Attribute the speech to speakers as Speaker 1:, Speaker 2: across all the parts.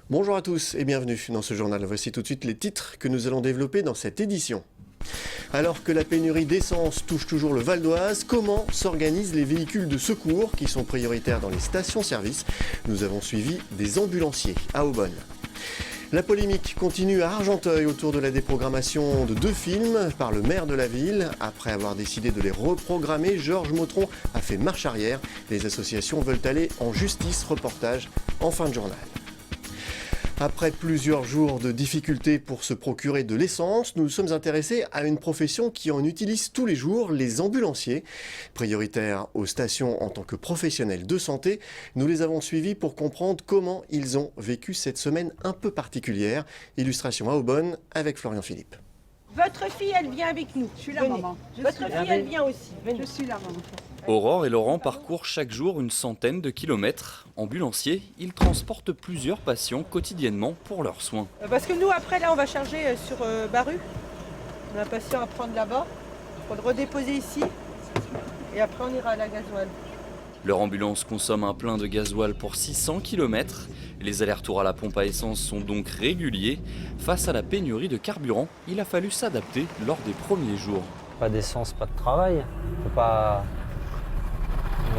Speaker 1: Bonjour à tous et bienvenue dans ce journal. Voici tout de suite les titres que nous allons développer dans cette édition. Alors que la pénurie d'essence touche toujours le Val d'Oise, comment s'organisent les véhicules de secours qui sont prioritaires dans les stations-service? Nous avons suivi des ambulanciers à Aubonne. La polémique continue à Argenteuil autour de la déprogrammation de 2 films par le maire de la ville. Après avoir décidé de les reprogrammer, Georges Motron a fait marche arrière. Les associations veulent aller en justice. Reportage en fin de journal. Après plusieurs jours de difficultés pour se procurer de l'essence, nous nous sommes intéressés à une profession qui en utilise tous les jours, les ambulanciers. Prioritaires aux stations en tant que professionnels de santé, nous les avons suivis pour comprendre comment ils ont vécu cette semaine un peu particulière. Illustration à Aubonne avec Florian Philippe.
Speaker 2: Votre fille, elle vient avec nous.
Speaker 3: Je suis la maman.
Speaker 2: Votre fille, elle vient aussi. Venez.
Speaker 3: Je suis la maman.
Speaker 4: Aurore et Laurent parcourent chaque jour une centaine de kilomètres. Ambulanciers, ils transportent plusieurs patients quotidiennement pour leurs soins.
Speaker 2: Parce que nous, après, là, on va charger sur Baru. On a un patient à prendre là-bas, pour le redéposer ici. Et après, on ira à la gasoil.
Speaker 4: Leur ambulance consomme un plein de gasoil pour 600 km. Les allers-retours à la pompe à essence sont donc réguliers. Face à la pénurie de carburant, il a fallu s'adapter lors des premiers jours.
Speaker 5: Pas d'essence, pas de travail. On peut pas...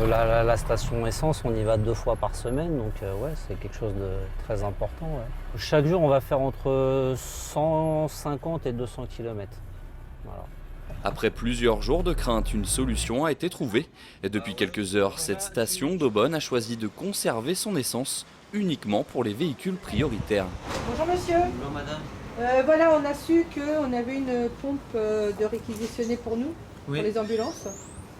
Speaker 5: La station essence, on y va 2 fois par semaine, donc ouais, c'est quelque chose de très important. Ouais. Chaque jour, on va faire entre 150 et 200 km. Voilà.
Speaker 4: Après plusieurs jours de crainte, une solution a été trouvée. Et depuis quelques heures, cette station d'Aubonne a choisi de conserver son essence uniquement pour les véhicules prioritaires.
Speaker 2: Bonjour monsieur.
Speaker 5: Bonjour madame.
Speaker 2: Voilà, on a su qu'on avait une pompe de réquisitionnée pour nous, pour les ambulances.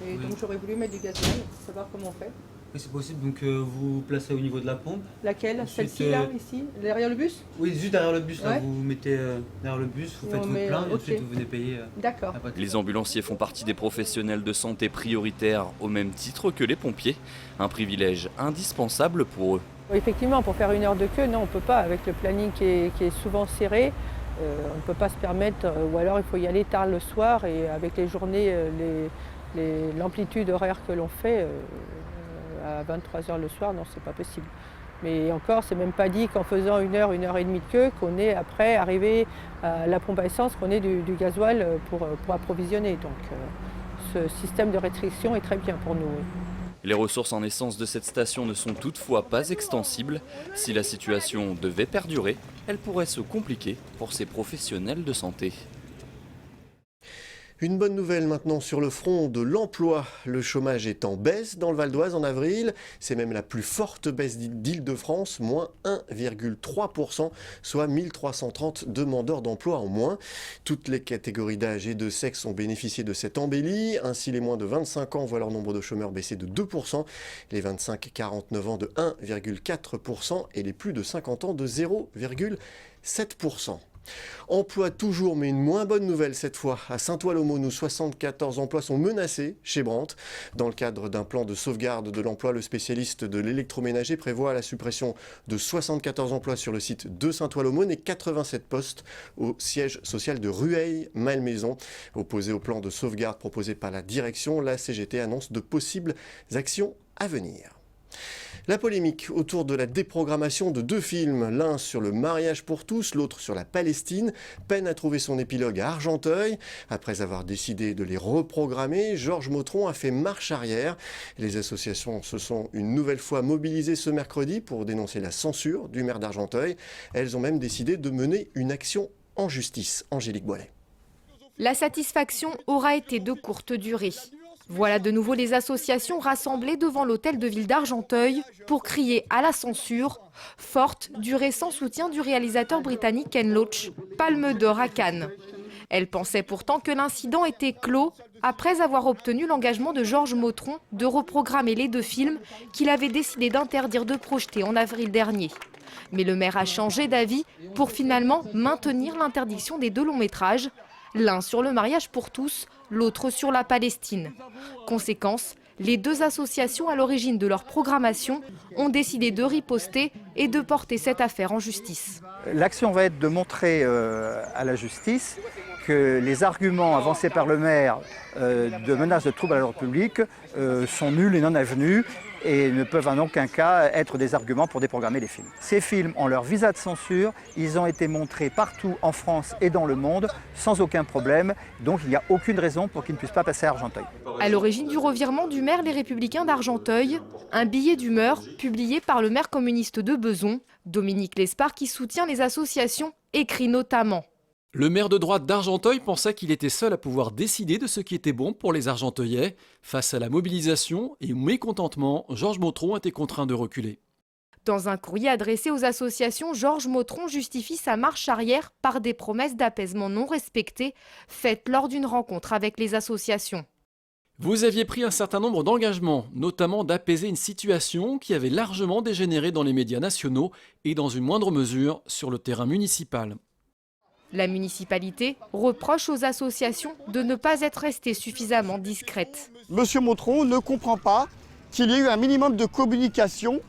Speaker 2: Et donc j'aurais voulu mettre du gasoil, savoir comment on fait.
Speaker 6: Oui, c'est possible, donc vous placez au niveau de la pompe.
Speaker 2: Laquelle? Celle-ci, là, ici, derrière le bus?
Speaker 6: Oui, juste derrière le bus, là,
Speaker 2: Ouais.
Speaker 6: vous mettez derrière le bus, vous faites votre plein et ensuite vous venez payer.
Speaker 2: D'accord.
Speaker 4: Les ambulanciers font partie des professionnels de santé prioritaires au même titre que les pompiers. Un indispensable pour eux.
Speaker 7: Effectivement, pour faire 1 heure de queue, non, on ne peut pas. Avec le planning qui est souvent serré, on ne peut pas se permettre, ou alors il faut y aller tard le soir, et avec les journées, l'amplitude horaire que l'on fait, à 23h le soir, non, c'est pas possible. Mais encore, c'est même pas dit qu'en faisant 1 heure, 1 heure et demie de queue, qu'on est après arrivé à la pompe à essence, qu'on ait du gasoil pour approvisionner. Donc ce système de restriction est très bien pour nous. Oui.
Speaker 4: Les ressources en essence de cette station ne sont toutefois pas extensibles. Si la situation devait perdurer, elle pourrait se compliquer pour ces professionnels de santé.
Speaker 1: Une bonne nouvelle maintenant sur le front de l'emploi. Le chômage est en baisse dans le Val d'Oise en avril. C'est même la plus forte baisse d'Île-de-France, moins 1,3%, soit 1330 demandeurs d'emploi en moins. Toutes les catégories d'âge et de sexe ont bénéficié de cette embellie. Ainsi, les moins de 25 ans voient leur nombre de chômeurs baisser de 2%, les 25-49 ans de 1,4% et les plus de 50 ans de 0,7%. Emploi toujours, mais une moins bonne nouvelle cette fois. À Saint-Ouen-l'Aumône, où 74 emplois sont menacés chez Brandt. Dans le cadre d'un plan de sauvegarde de l'emploi, le spécialiste de l'électroménager prévoit la suppression de 74 emplois sur le site de Saint-Ouen-l'Aumône et 87 postes au siège social de Rueil-Malmaison. Opposé au plan de sauvegarde proposé par la direction, la CGT annonce de possibles actions à venir. La polémique autour de la déprogrammation de 2 films, l'un sur le mariage pour tous, l'autre sur la Palestine, peine à trouver son épilogue à Argenteuil. Après avoir décidé de les reprogrammer, Georges Motron a fait marche arrière. Les associations se sont une nouvelle fois mobilisées ce mercredi pour dénoncer la censure du maire d'Argenteuil. Elles ont même décidé de mener une action en justice. Angélique Boilet.
Speaker 8: La satisfaction aura été de courte durée. Voilà de nouveau les associations rassemblées devant l'hôtel de ville d'Argenteuil pour crier à la censure, forte du récent soutien du réalisateur britannique Ken Loach, Palme d'Or à Cannes. Elle pensait pourtant que l'incident était clos après avoir obtenu l'engagement de Georges Motron de reprogrammer les 2 films qu'il avait décidé d'interdire de projeter en avril dernier. Mais le maire a changé d'avis pour finalement maintenir l'interdiction des 2 longs métrages, l'un sur le mariage pour tous, l'autre sur la Palestine. Conséquence, les 2 associations à l'origine de leur programmation ont décidé de riposter et de porter cette affaire en justice.
Speaker 9: L'action va être de montrer à la justice
Speaker 3: que les arguments avancés par le maire de menaces de troubles à l'ordre public sont nuls et non avenus et ne peuvent en aucun cas être des arguments pour déprogrammer les films. Ces films ont leur visa de censure, ils ont été montrés partout en France et dans le monde sans aucun problème, donc il n'y a aucune raison pour qu'ils ne puissent pas passer à Argenteuil.
Speaker 8: À l'origine du revirement du maire Les Républicains d'Argenteuil, un billet d'humeur publié par le maire communiste de Bezons, Dominique Lespard, qui soutient les associations, écrit notamment.
Speaker 9: Le maire de droite d'Argenteuil pensait qu'il était seul à pouvoir décider de ce qui était bon pour les Argenteuillais. Face à la mobilisation et au mécontentement, Georges Mautron était contraint de reculer.
Speaker 8: Dans un courrier adressé aux associations, Georges Mautron justifie sa marche arrière par des promesses d'apaisement non respectées faites lors d'une rencontre avec les associations.
Speaker 9: Vous aviez pris un certain nombre d'engagements, notamment d'apaiser une situation qui avait largement dégénéré dans les médias nationaux et dans une moindre mesure sur le terrain municipal.
Speaker 8: La municipalité reproche aux associations de ne pas être restées suffisamment discrètes.
Speaker 10: Monsieur Mautron ne comprend pas qu'il y ait eu un minimum de communication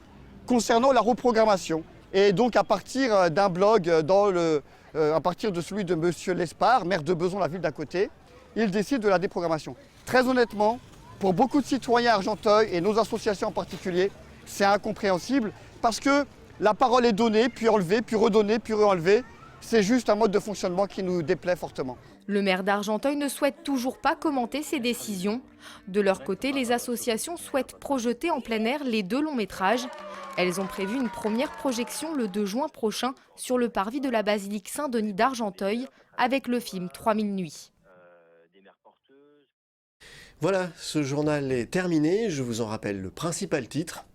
Speaker 10: concernant la reprogrammation. Et donc à partir d'un blog, à partir de celui de monsieur Lespard, maire de Bezons, la ville d'à côté, il décide de la déprogrammation. Très honnêtement, pour beaucoup de citoyens à Argenteuil et nos associations en particulier, c'est incompréhensible parce que la parole est donnée, puis enlevée, puis redonnée, puis re-enlevée. C'est juste un mode de fonctionnement qui nous déplaît fortement.
Speaker 8: Le maire d'Argenteuil ne souhaite toujours pas commenter ces décisions. De leur côté, les associations souhaitent projeter en plein air les 2 longs métrages. Elles ont prévu une première projection le 2 juin prochain sur le parvis de la basilique Saint-Denis d'Argenteuil avec le film 3000 nuits.
Speaker 1: Voilà, ce journal est terminé. Je vous en rappelle le principal titre.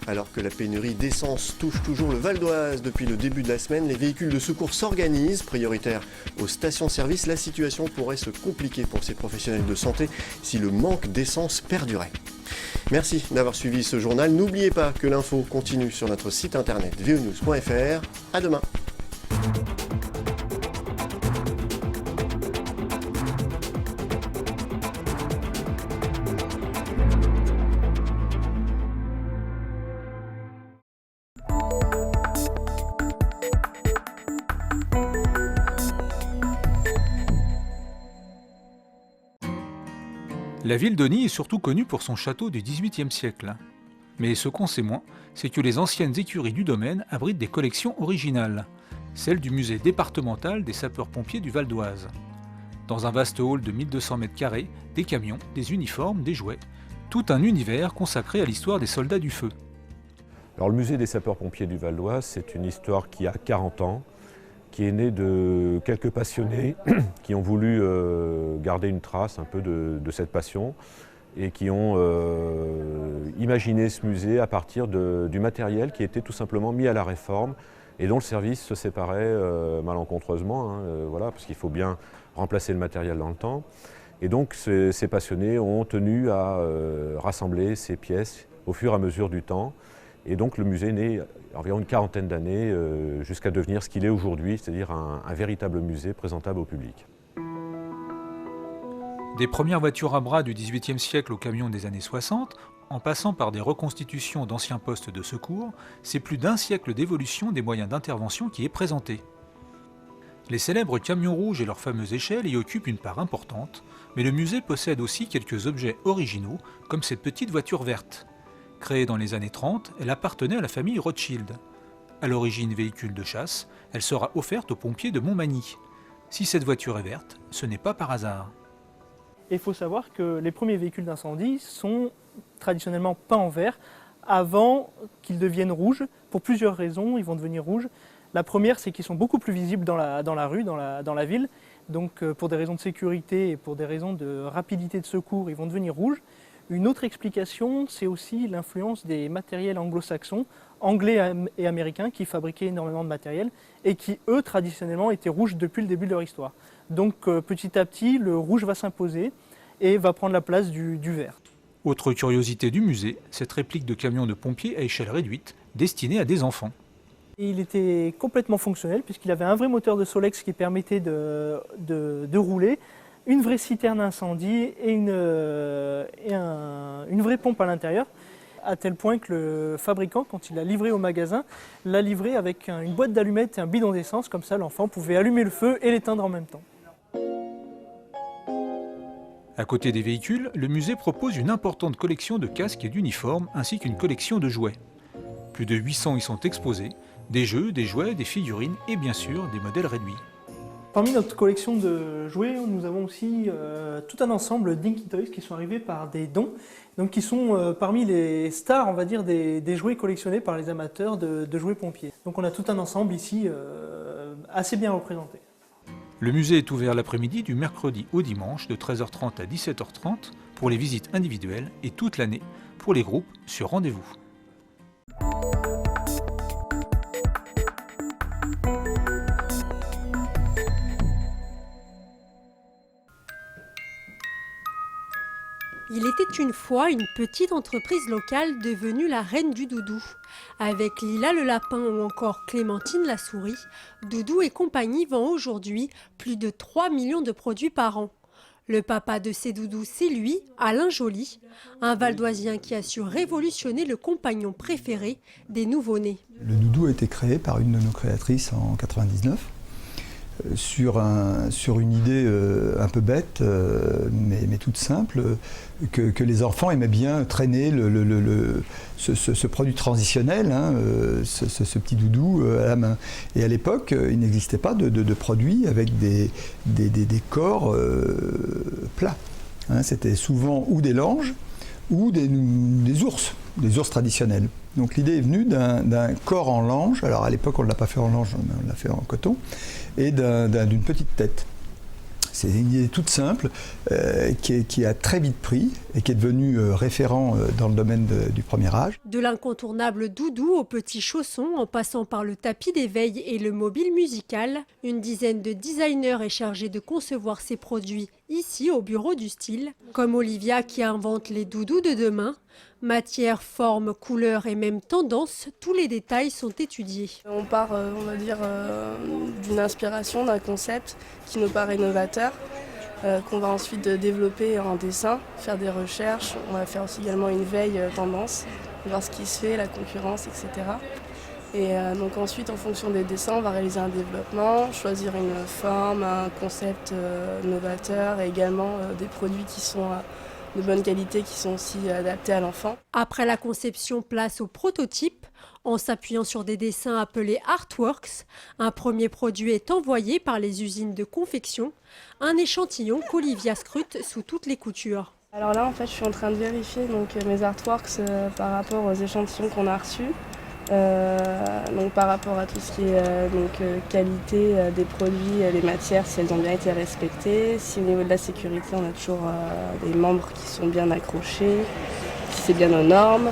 Speaker 1: Alors que la pénurie d'essence touche toujours le Val d'Oise depuis le début de la semaine, les véhicules de secours s'organisent, prioritaires aux stations-service. La situation pourrait se compliquer pour ces professionnels de santé si le manque d'essence perdurait. Merci d'avoir suivi ce journal. N'oubliez pas que l'info continue sur notre site internet veonews.fr. À demain.
Speaker 11: La ville de Nîmes est surtout connue pour son château du XVIIIe siècle. Mais ce qu'on sait moins, c'est que les anciennes écuries du domaine abritent des collections originales, celles du musée départemental des sapeurs-pompiers du Val d'Oise. Dans un vaste hall de 1200 m², des camions, des uniformes, des jouets, tout un univers consacré à l'histoire des soldats du feu.
Speaker 12: Alors, le musée des sapeurs-pompiers du Val d'Oise, c'est une histoire qui a 40 ans, qui est née de quelques passionnés qui ont voulu garder une trace un peu de cette passion et qui ont imaginé ce musée à partir du matériel qui était tout simplement mis à la réforme et dont le service se séparait malencontreusement, voilà, parce qu'il faut bien remplacer le matériel dans le temps. Et donc ces passionnés ont tenu à rassembler ces pièces au fur et à mesure du temps. Et donc le musée est né environ une quarantaine d'années jusqu'à devenir ce qu'il est aujourd'hui, c'est-à-dire un véritable musée présentable au public.
Speaker 11: Des premières voitures à bras du XVIIIe siècle aux camions des années 60, en passant par des reconstitutions d'anciens postes de secours, c'est plus d'un siècle d'évolution des moyens d'intervention qui est présenté. Les célèbres camions rouges et leurs fameuses échelles y occupent une part importante, mais le musée possède aussi quelques objets originaux, comme cette petite voiture verte. Créée dans les années 30, elle appartenait à la famille Rothschild. À l'origine véhicule de chasse, elle sera offerte aux pompiers de Montmagny. Si cette voiture est verte, ce n'est pas par hasard.
Speaker 13: Il faut savoir que les premiers véhicules d'incendie sont traditionnellement peints en vert avant qu'ils deviennent rouges. Pour plusieurs raisons, ils vont devenir rouges. La première, c'est qu'ils sont beaucoup plus visibles dans la rue, dans la ville. Donc pour des raisons de sécurité et pour des raisons de rapidité de secours, ils vont devenir rouges. Une autre explication, c'est aussi l'influence des matériels anglo-saxons, anglais et américains, qui fabriquaient énormément de matériel et qui, eux, traditionnellement, étaient rouges depuis le début de leur histoire. Donc petit à petit, le rouge va s'imposer et va prendre la place du vert.
Speaker 11: Autre curiosité du musée, cette réplique de camion de pompiers à échelle réduite, destinée à des enfants.
Speaker 13: Et il était complètement fonctionnel puisqu'il avait un vrai moteur de Solex qui permettait de rouler, une vraie citerne incendie et une vraie pompe à l'intérieur, à tel point que le fabricant, quand il l'a livré au magasin, l'a livré avec une boîte d'allumettes et un bidon d'essence, comme ça l'enfant pouvait allumer le feu et l'éteindre en même temps.
Speaker 11: À côté des véhicules, le musée propose une importante collection de casques et d'uniformes, ainsi qu'une collection de jouets. Plus de 800 y sont exposés, des jeux, des jouets, des figurines et bien sûr des modèles réduits.
Speaker 13: Parmi notre collection de jouets, nous avons aussi tout un ensemble d'Inky Toys qui sont arrivés par des dons, donc qui sont parmi les stars, on va dire, des jouets collectionnés par les amateurs de jouets pompiers. Donc on a tout un ensemble ici assez bien représenté.
Speaker 11: Le musée est ouvert l'après-midi du mercredi au dimanche de 13h30 à 17h30 pour les visites individuelles et toute l'année pour les groupes sur rendez-vous.
Speaker 14: Il était une fois une petite entreprise locale devenue la reine du doudou. Avec Lila le lapin ou encore Clémentine la souris, Doudou et compagnie vend aujourd'hui plus de 3 millions de produits par an. Le papa de ces doudous, c'est lui, Alain Joly, un Valdoisien qui a su révolutionner le compagnon préféré des nouveau-nés.
Speaker 15: Le doudou a été créé par une de nos créatrices en 1999. Sur une idée un peu bête, mais toute simple, que les enfants aimaient bien traîner ce produit transitionnel, hein, ce petit doudou à la main. Et à l'époque, il n'existait pas de produits avec des corps plats. Hein, c'était souvent ou des langes ou des ours traditionnels. Donc l'idée est venue d'un corps en lange, alors à l'époque on ne l'a pas fait en lange, on l'a fait en coton, et d'une petite tête. C'est une idée toute simple qui a très vite pris et qui est devenue référent dans le domaine du premier âge.
Speaker 14: De l'incontournable doudou au petit chausson, en passant par le tapis d'éveil et le mobile musical, une dizaine de designers est chargée de concevoir ces produits ici au bureau du style, comme Olivia qui invente les doudous de demain. Matière, forme, couleur et même tendance, tous les détails sont étudiés.
Speaker 16: On part, on va dire, d'une inspiration, d'un concept qui nous paraît novateur, qu'on va ensuite développer en dessin, faire des recherches. On va faire aussi également une veille tendance, voir ce qui se fait, la concurrence, etc. Et donc ensuite, en fonction des dessins, on va réaliser un développement, choisir une forme, un concept novateur et également des produits qui sont de bonne qualité, qui sont aussi adaptés à l'enfant.
Speaker 14: Après la conception, place au prototype. En s'appuyant sur des dessins appelés artworks, un premier produit est envoyé par les usines de confection, un échantillon qu'Olivia scrute sous toutes les coutures.
Speaker 16: Alors là, en fait, je suis en train de vérifier mes artworks par rapport aux échantillons qu'on a reçus. Donc par rapport à tout ce qui est qualité des produits, les matières, si elles ont bien été respectées, si au niveau de la sécurité on a toujours des membres qui sont bien accrochés, si c'est bien aux normes.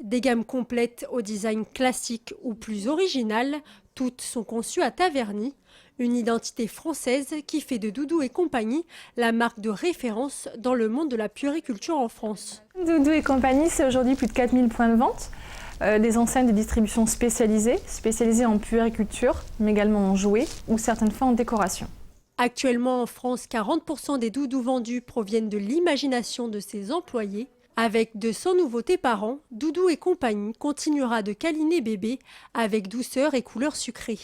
Speaker 14: Des gammes complètes au design classique ou plus original, toutes sont conçues à Taverny, une identité française qui fait de Doudou et compagnie la marque de référence dans le monde de la puériculture en France.
Speaker 17: Doudou et compagnie, c'est aujourd'hui plus de 4000 points de vente. Des enseignes de distribution spécialisées en puériculture, mais également en jouets ou certaines fois en décoration.
Speaker 14: Actuellement en France, 40% des doudous vendus proviennent de l'imagination de ses employés. Avec 200 nouveautés par an, Doudou et compagnie continuera de câliner bébé avec douceur et couleur sucrée.